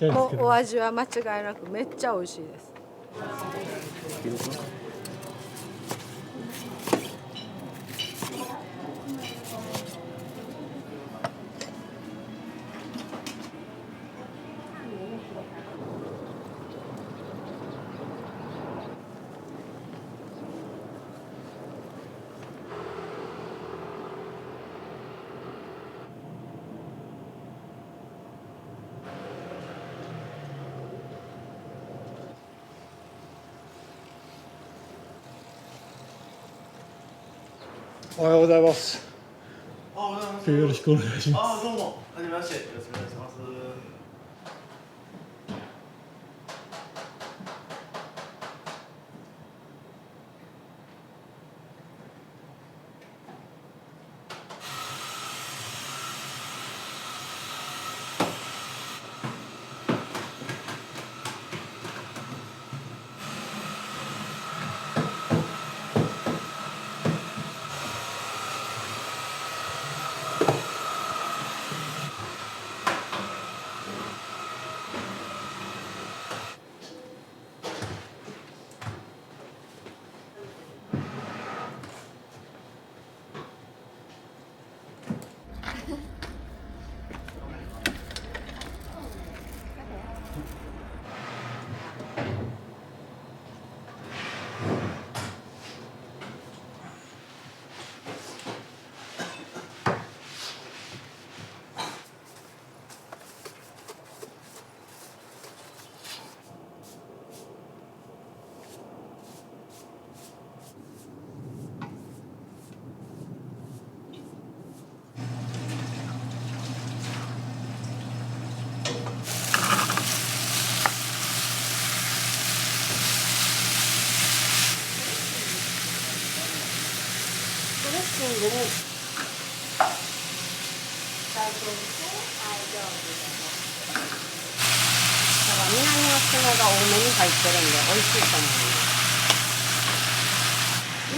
たいですけど。お味は間違いなくめっちゃ美味しいです。おはようございます。今日よろしくお願いします。どうも、はじめまして、よろしくお願いします。ドレッシングに大丈夫です。だから南の砂が多めに入ってるんで美味しいと思います。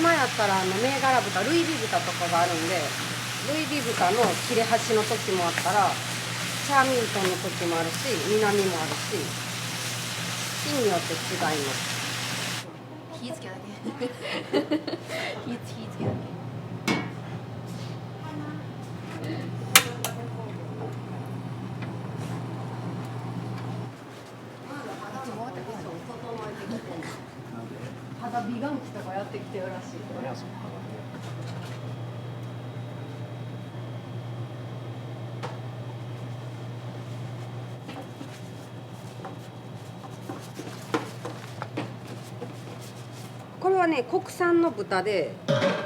今やったら銘柄豚、ルイビ豚とかがあるんで、ルイビ豚の切れ端の時もあったら、チャーミントンの時もあるし、南もあるし、日によって違います。火つけだけ火つけだけ肌美顔器とかやってきてるらしい。これはね、国産の豚で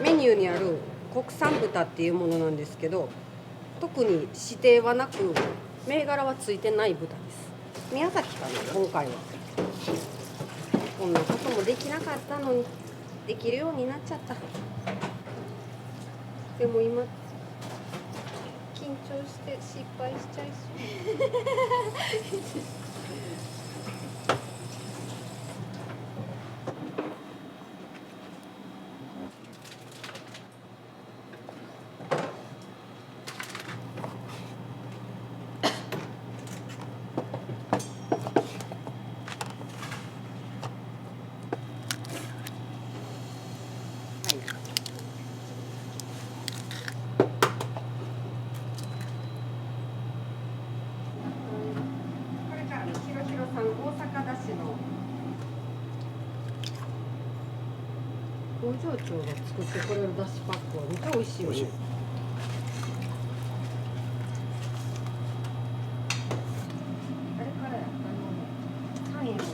メニューにある国産豚っていうものなんですけど、特に指定はなく銘柄はついてない豚です。宮崎かな、今回は。こんなこともできなかったのにできるようになっちゃった。でも今緊張して失敗しちゃいそう大阪だしの工場長が作ってくれるだしパックはめっちゃ美味しいよね。あれからや3円とか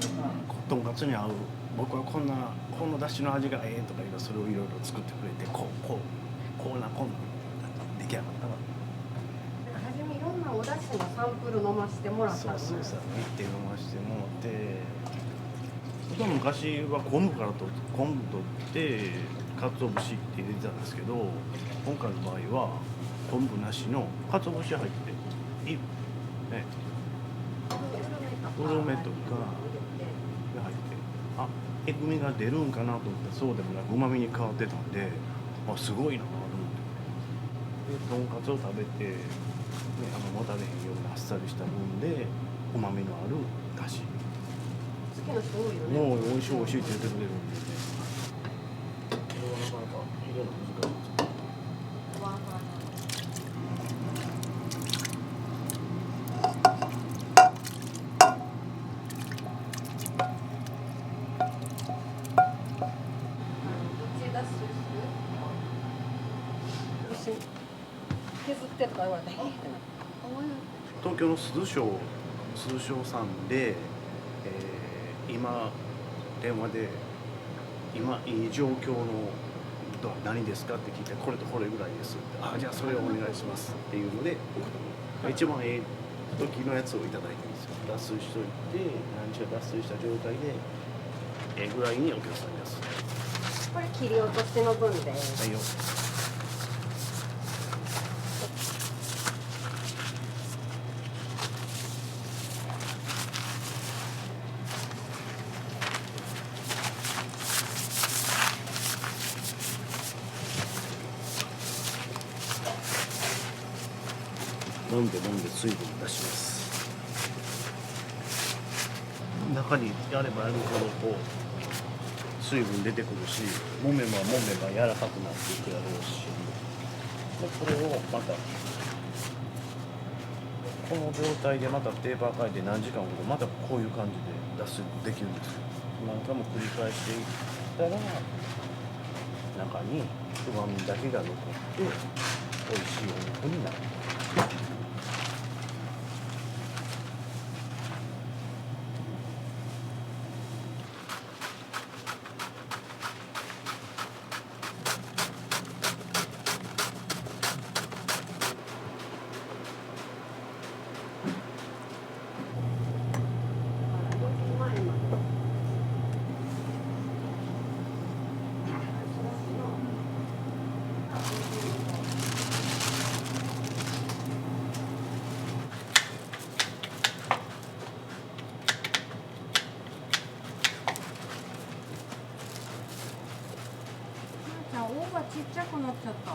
とんかつに合う、僕はこのだしの味がええとか言うと、それをいろいろ作ってくれて、こんな出来上がったわ。初めいろんなお出汁のサンプル飲ませてもらったの。そう行って飲ましてもらって、昔は昆布取って鰹節って入れてたんですけど、今回の場合は昆布なしの鰹節入ってうるめとかが入って、えぐみが出るんかなと思ったらそうでもなくうまみに変わってたんで、すごいなと思って、でとんかつを食べて、もたれへんようなあっさりした分でうまみのあるだし。好きな人多いよね。もう美味しい美味しいって言ってくれるんでね。これはなかなか入れるの難しいです。ふわふわの。削ってとか言われたら、東京の鈴商さんで、今電話で今いい状況の何ですかって聞いて、これとこれぐらいですって、あ、じゃあそれをお願いしますっていうので一番ええ時のやつをいただいてるんですよ。脱水しといて、何日か脱水した状態でええぐらいにお客さんに出す。これ切り落としの分で。はいよ。飲んで水分出します。中にやればやるほどこう水分出てくるし、揉めば柔らかくなっていくやろうし、これをまたこの状態でまたペーパー書いて何時間後またこういう感じで脱水できるんですよ。何回も繰り返していったら中にうまみだけが残って美味しいお肉になる。大がちっちゃくなっちゃった。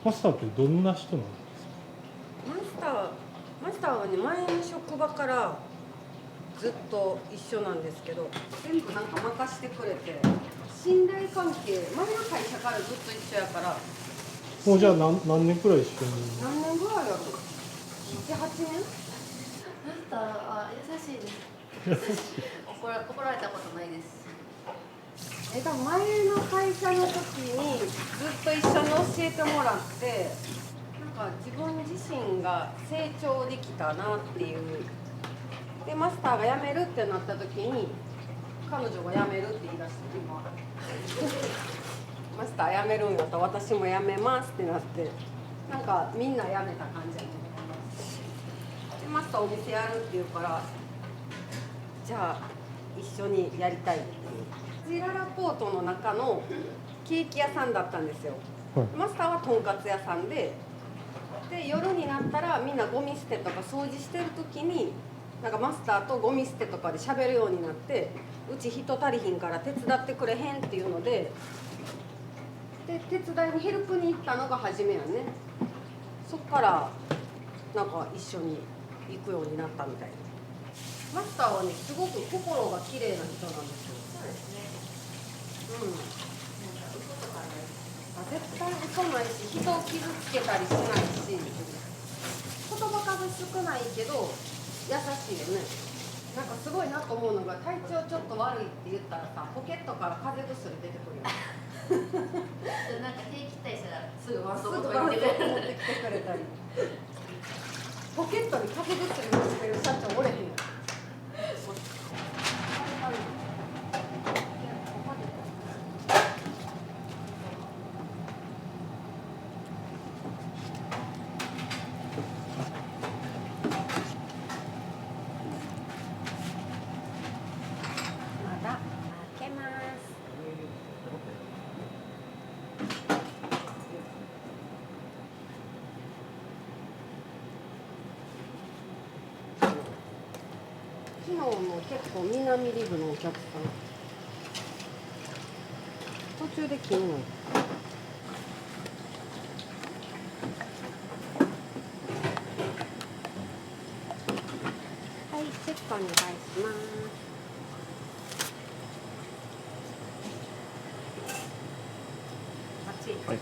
パスタってどんな人なんですか？マンマスターはね、前の職場からずっと一緒なんですけど、全部なんか任してくれて、信頼関係、前の会社からずっと一緒やから。もうじゃあ何年くらい一緒に。何年ぐらいやろ。7、8年。マスターは優しいです怒られたことないです。前の会社の時にずっと一緒に教えてもらって、なんか自分自身が成長できたなっていう。でマスターが辞めるってなった時に彼女が辞めるって言い出して今マスター辞めるんやったら私も辞めますってなって、なんかみんな辞めた感じやね。でマスターお店やるって言うから、じゃあ一緒にやりたいっていう。ジララポートの中のケーキ屋さんだったんですよ、はい、マスターはとんかつ屋さんで、夜になったらみんなゴミ捨てとか掃除してる時になんかマスターとゴミ捨てとかで喋るようになって、うち人足りひんから手伝ってくれへんっていうので、手伝いにヘルプに行ったのが初めやね。そっからなんか一緒に行くようになったみたいな。マスターはね、すごく心が綺麗な人なんですよ。そうですね。うん、なんか嘘とかない。絶対嘘ないし、人を傷つけたりしないし、言葉数少ないけど優しいよね。なんかすごいなと思うのが、体調ちょっと悪いって言ったらさ、ポケットから風邪薬出てくるよなんか手切ったりしたらすぐワンすソぐバンド持持ってくれる。ってきてくれたり、ポケットに風邪薬持ってる社長おれへんよ。まだ開けます。昨日も結構南リブのお客さん途中で切るの。はい、チェックお願いします。あっち。はい、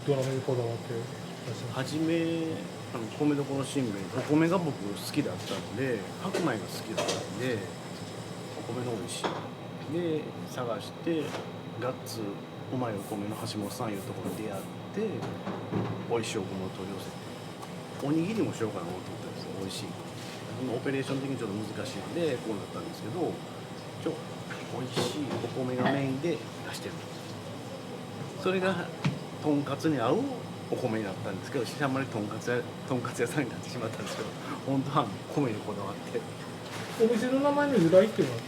ドラマにこだわってらっしゃる。初め米どころ新聞、お米が僕好きだったので、白米が好きだったので、お米の美味しいで探して、ガッツうまいお米の橋本さんいうところに出会って、美味しいお米を取り寄せて、おにぎりもしようかなと思ったんですよ。美味しい。オペレーション的にちょっと難しいのでこうなったんですけど、美味しいお米がメインで出してる。それがとんかつに合うお米になったんですけど、あんまりとんかつ屋さんになってしまったんですけど、本当は米にこだわって。お店の名前の由来っていうのは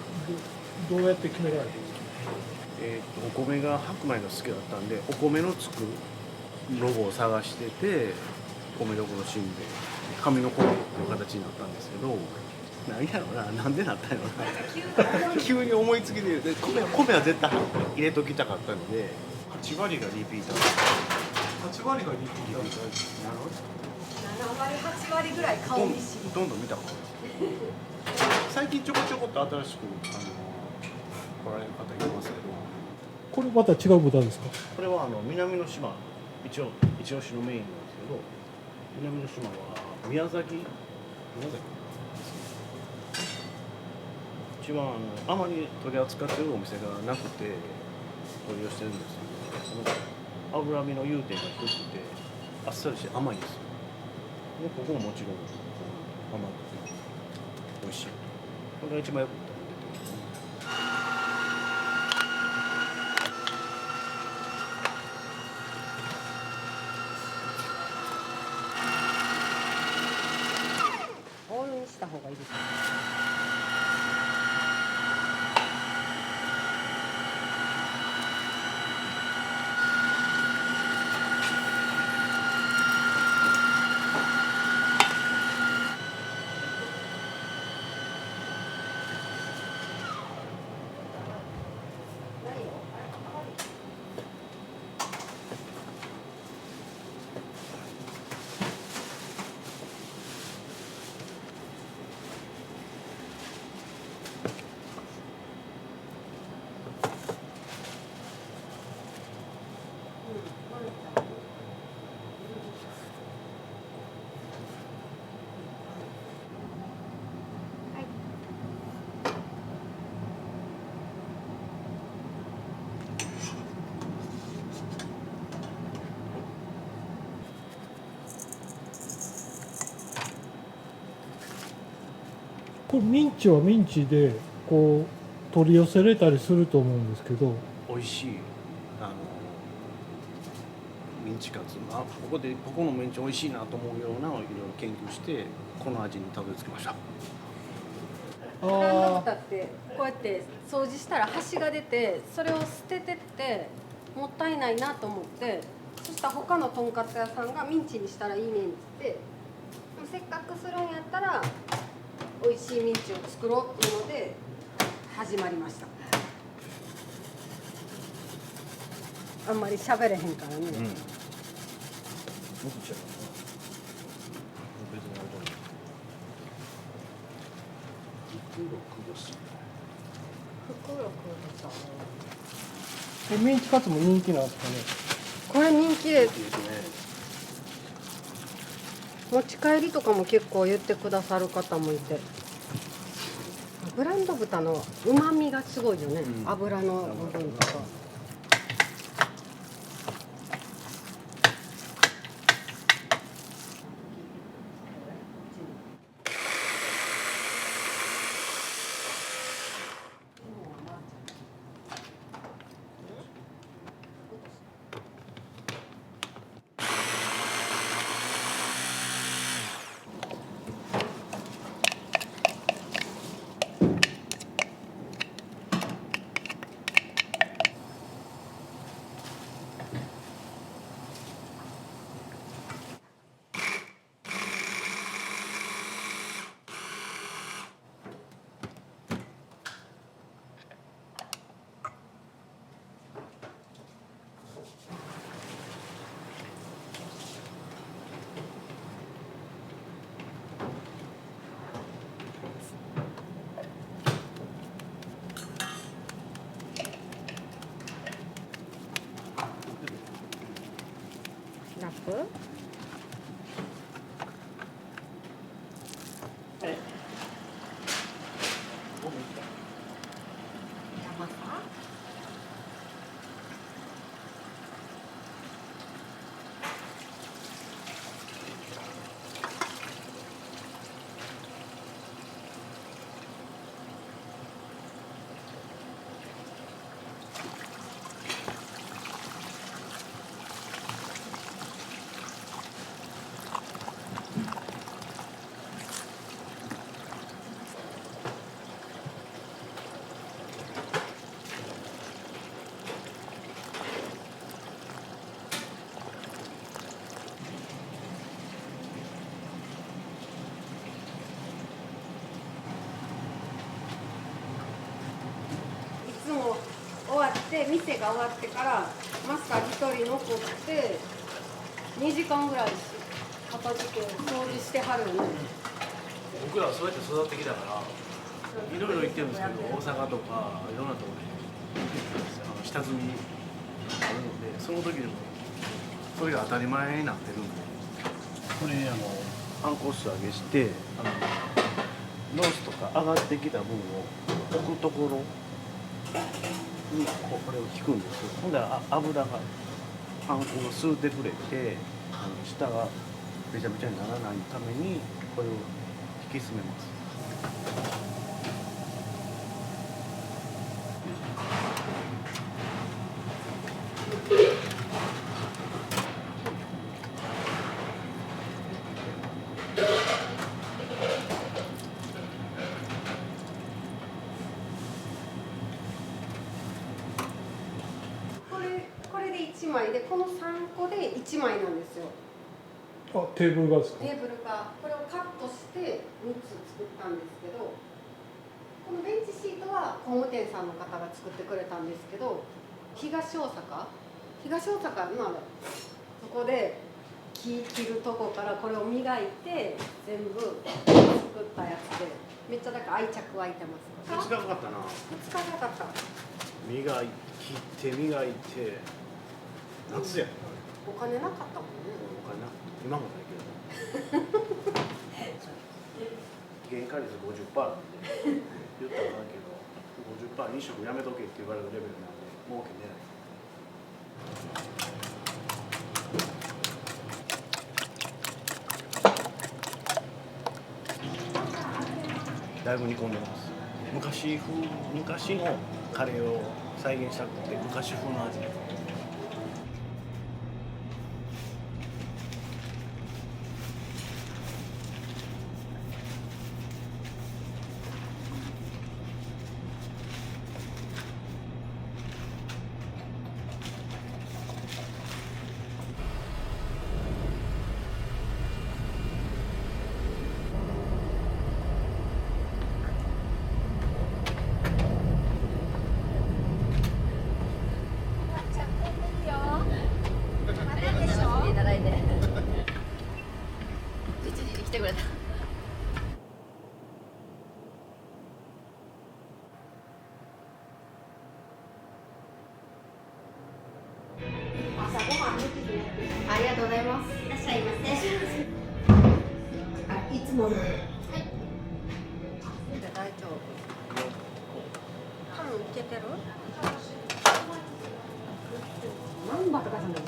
どうやって決められてるんですか。お米が白米が好きだったんで、お米のつくロゴを探してて、米どころ新聞紙の米っていう形になったんですけど、何やろうな、なんでなったんやろな急に思いつきで、米は絶対入れときたかったので、8割がリピーター。8割がリピーター。7割8割ぐらい顔見知り。どんどん見た方がいい。最近ちょこちょこっと新しく来られる方いますけど、これまた違う豚ですか。これは南の島、一押しのメインなんですけど、南の島は宮崎一番あまり取り扱ってるお店がなくて取り寄せてるんですけど、その脂身の融点が低くてあっさりして甘いんですよ。でここももちろん甘くて美味しい。これが一番よく出てますね。ボウルにした方がいいですか。ミンチはミンチでこう取り寄せれたりすると思うんですけど、美味しいミンチカツ、ここのミンチ美味しいなと思うようなのをいろいろ研究してこの味にたどり着きました。ブランド豚ってこうやって掃除したら端が出て、それを捨ててってもったいないなと思って、そしたら他のとんかつ屋さんがミンチにしたらいいねんって言って、せっかくするんやったら美味しいミンチを作ろうっていうので始まりました。あんまり喋れへんからね、もっとちゃう別にあれだね。袋ミンチカツも人気なんですかね。これ人気です。いいですね。持ち帰りとかも結構言ってくださる方もいて、ブランド豚の旨味がすごいよね、油の部分とか。ラップ甘さいつも終わって店が終わってからマスター1人残って2時間ぐらい片付け掃除してはるよね。僕らはそうやって育ってきたからいろいろ言ってるんですけど、大阪とかいろんなところで下積みあるので、その時でもそれが当たり前になってるんで、これパンコス上げしてロースとか上がってきた分を置くところにこれを引くんですよ。ほんだら油がパン粉を吸うてくれて下がべちゃべちゃにならないためにこれを引き締めます。これで1枚でこの3個で1枚なんですよ。あ、テーブルがですか。テーブルがこれをカットして3つ作ったんですけど、このベンチシートは工務店さんの方が作ってくれたんですけど、東大阪のそこで木切るとこからこれを磨いて全部作ったやつで、めっちゃだから愛着湧いてます。使いかかったな。使いなかった。磨い切って磨いて夏やね。お金なかったもんね。お金な今もないけど原価率 50% なんで言ったらだけど 50% 飲食やめとけって言われるレベルなんで儲けねない。だいぶ煮込んでます。昔のカレーを再現したくて昔風の味。いただいて。1時に来てくれた。朝ごはんありがとうございます。いらっしゃいませ。いつもの。はい。大丈夫。パンいけてる？何バとかじゃない。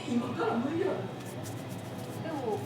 今から無理やろ。でも。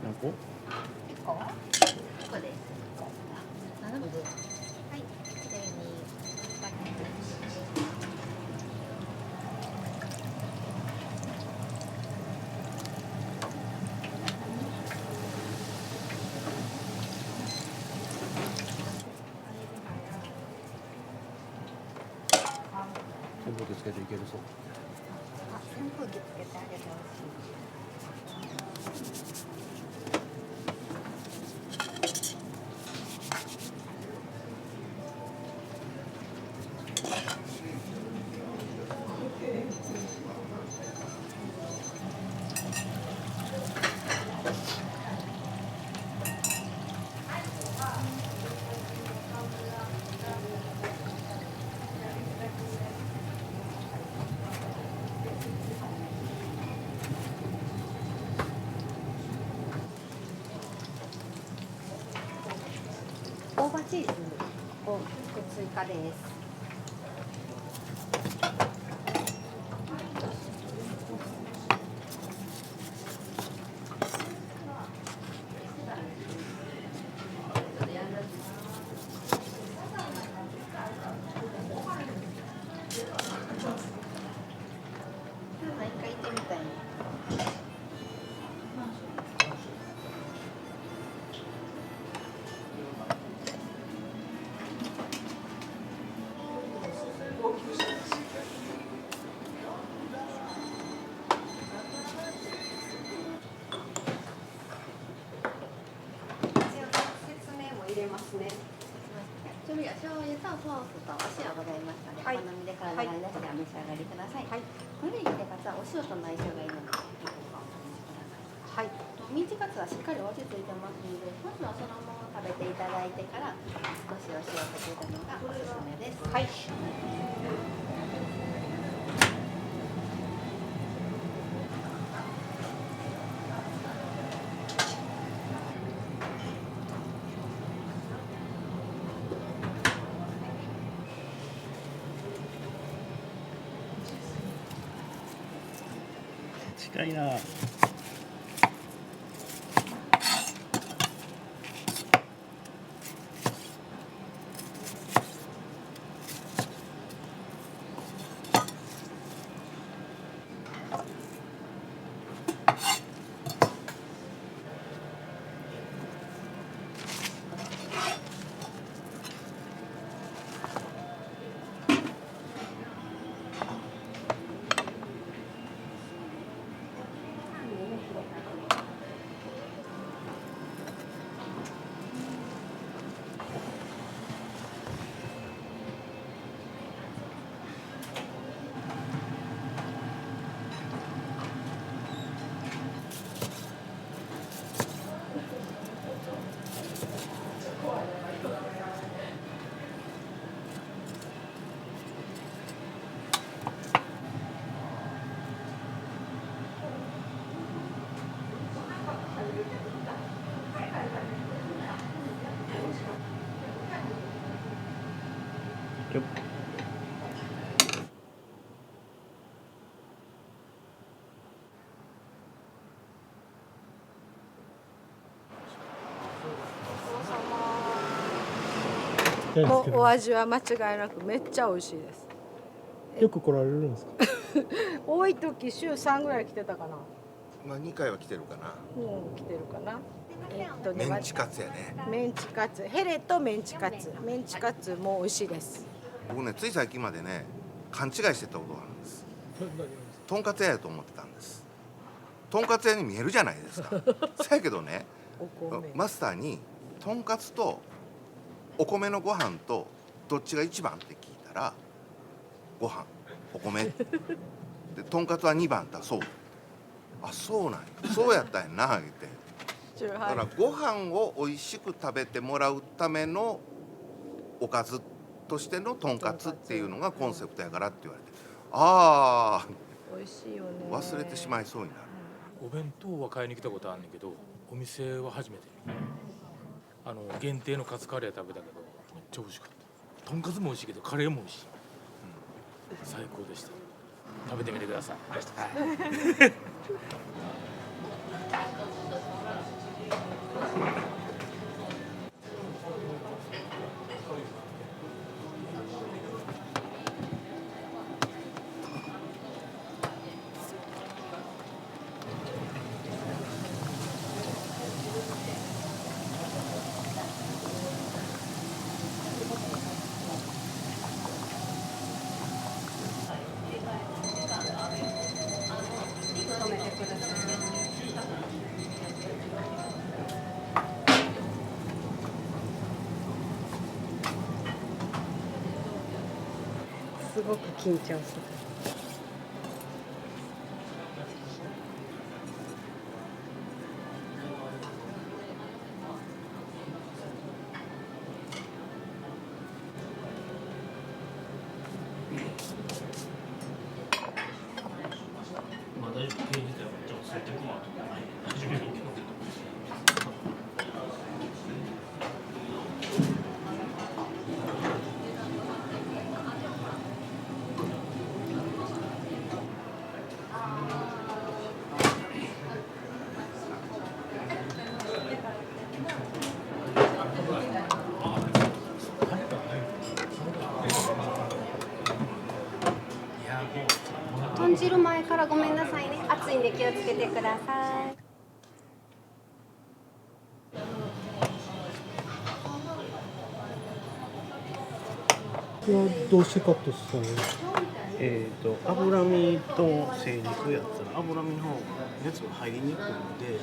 何個？1個？1個です。7個。はい。きれいに。扇風機つけていけるそう。扇風機つけてあげてほしい。大葉チーズを追加です。一回行ってみたいね。説明も入れますね。調味料、醤油とソースとお塩ございますので、はいお好みで体が出してお召し上がりください。はい。古いヒレカツはお塩との相性がいいので、はい。ミンチカツはしっかり落ち着いてますので、まずはそのまま食べていただいてから少しお塩をかけたのがおすすめです。はい。近いな。よっ。もうお味は間違いなくめっちゃ美味しいです。よく来られるんですか？多い時週3ぐらい来てたかな。まあ2回は来てるかな。来てるかな。メンチカツやね。メンチカツ、ヘレとメンチカツ、メンチカツも美味しいです。僕ね、つい最近までね、勘違いしてたことがあるんです。とんかつ屋やと思ってたんです。とんかつ屋に見えるじゃないですか。そやけどね、マスターにとんかつとお米のご飯とどっちが一番って聞いたら、ご飯、お米で、とんかつは2番だそう。あ、そうなんや、そうやったんやな言って。だからご飯を美味しく食べてもらうためのおかずとしてのとんかつっていうのがコンセプトやからって言われて、ああ美味しいよね。忘れてしまいそうになる。お弁当は買いに来たことあるんだけど、お店は初めて。限定のカツカレー食べたけどめっちゃ美味しかった。とんかつも美味しいけどカレーも美味しい、最高でした。食べてみてください。止めてください。すごく緊張する。まあ大丈夫、経営自体はめっちゃ落ち着いてるかなと思う。大丈夫やろうけど。じる前からごめんなさいね。熱いんで気をつけてください。これはどうしてカットしたの？脂身と精肉やったら脂身の方が熱が入りにくいので、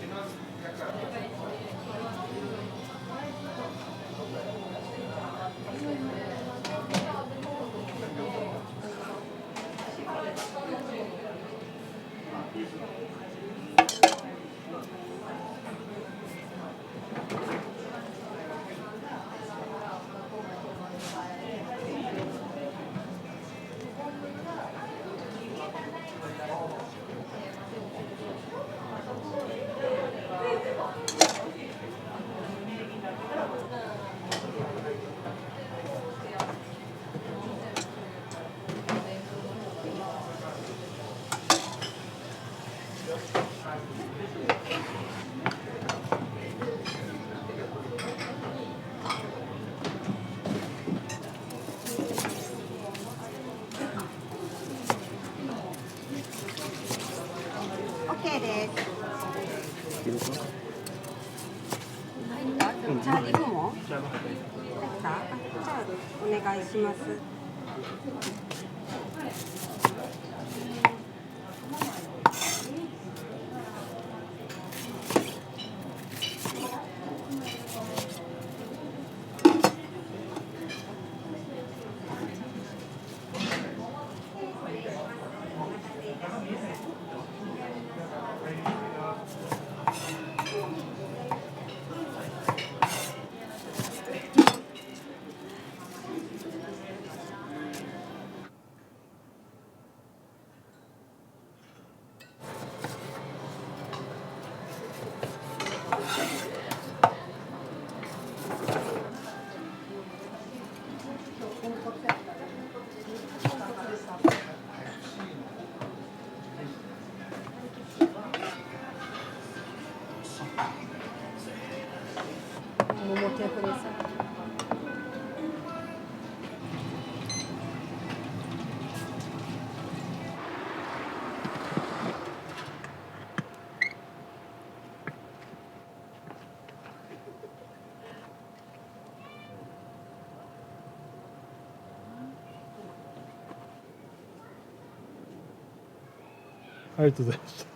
OK です。チャーリーグも？じゃあお願いします。桃手フレさん。ありがとうございました。